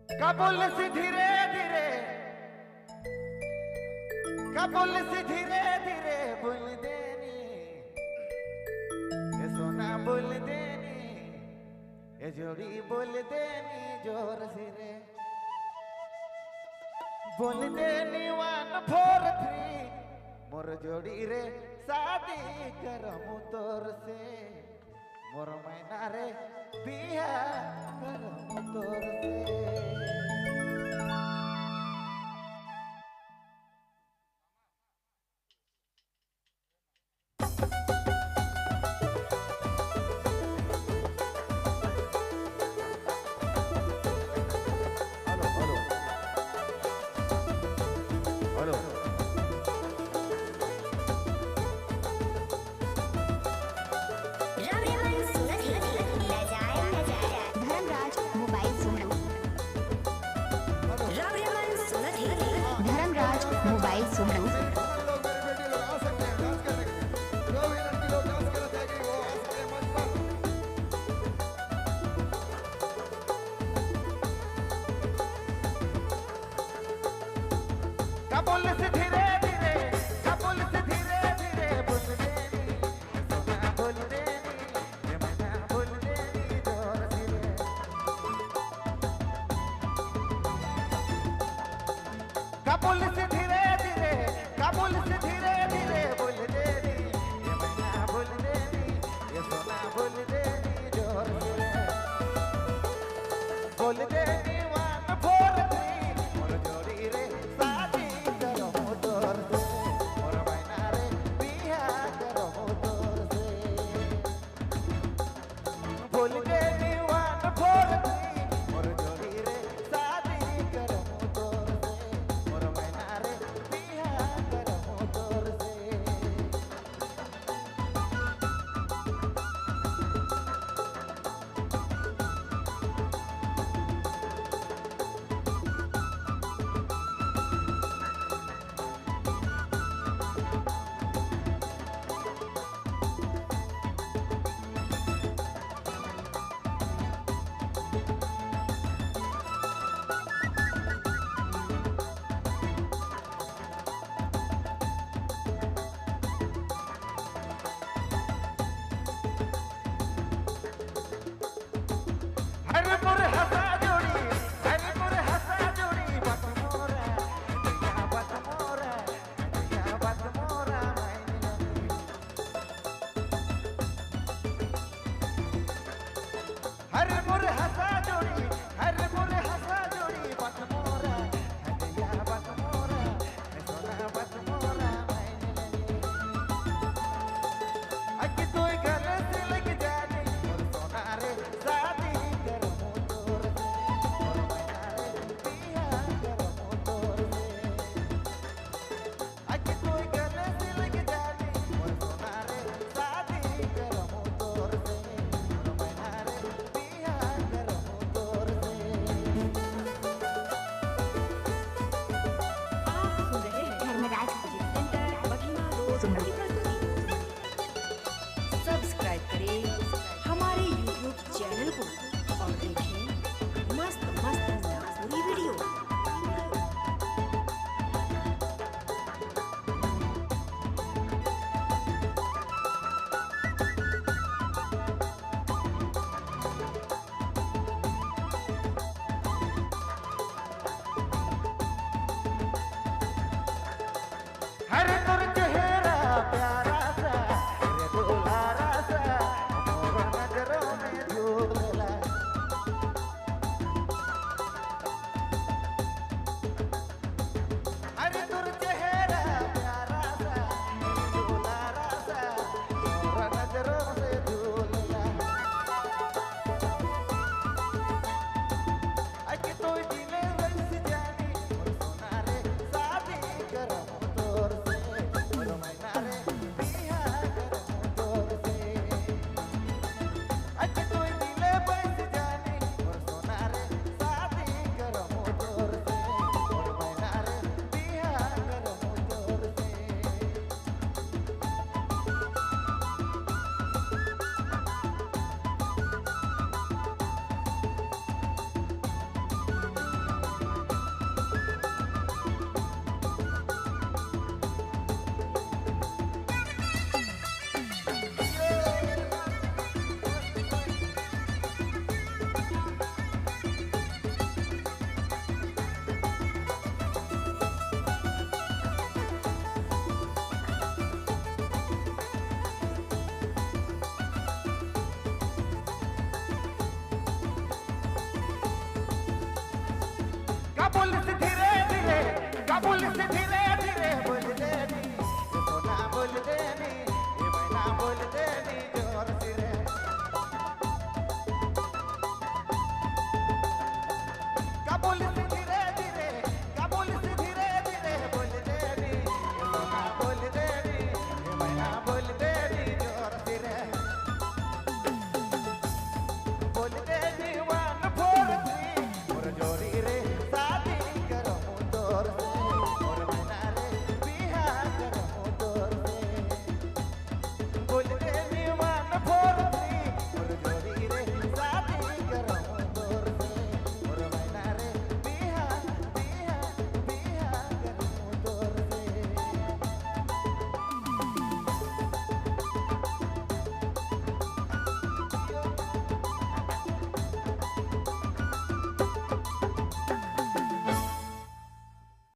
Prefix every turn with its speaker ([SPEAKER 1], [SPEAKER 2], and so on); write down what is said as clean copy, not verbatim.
[SPEAKER 1] कबूल से धीरे धीरे, कबूल से धीरे धीरे बोल देनी, ये सोना बोल देनी, ये जोड़ी बोल देनी जोर से रे, बोल देनी 1 4 3 मोर जोड़ी रे शादी करमु तोर से, मोर मैना रे बिहा करमु तोर से। कबूल से धीरे धीरे, कबूल से धीरे धीरे बोल देनी, सोना बोल देनी, ये मैना बोल देनी जोर से रे। कबूल से धीरे धीरे, कबूल से धीरे धीरे बोल देनी, ये मैना बोल देनी, ये सोना बोल देनी जोर से रे। बोल देनी 1 4 3 मोर जोड़ी रे शादी करमु तोर से, मोर मैना रे बिहा करमु तोर से। बोल देनी 1 4 3 मोर जोड़ी रे शादी करमु तोर से, मोर मैना रे बिहा करमु तोर से। हर पुर हसा जोड़ी, हर पुर हसा जोड़ी बत मोरा, या बत मोरा, या बत मोरा मैनी। हर पुर हसा जोड़ी, हर पुर हसा जोड़ी बत मोरा, या बत मोरा, सोना बत मोरा मैनी। अक्की तो घर से लग जानी, और सोना रे शादी
[SPEAKER 2] सब्सक्राइब करें हमारे YouTube चैनल को और देखें मस्त मस्त पूरी वीडियो।
[SPEAKER 1] हर तुर चेहरा प्यारा सा, रे दुलारा सा, मोर नजरों में झूला। हर तुर चेहरा प्यारा सा, रे दुलारा सा, मोर नजरों से झूला। अक्की तो दिले वैसे जानी, और सोना रे शादी करमु तोर से। कबूल से धीरे धीरे, कबूल से धीरे धीरे बोल देनी, ये सोना बोल देनी, ये मैना बोल देनी जोर से रे। कबूल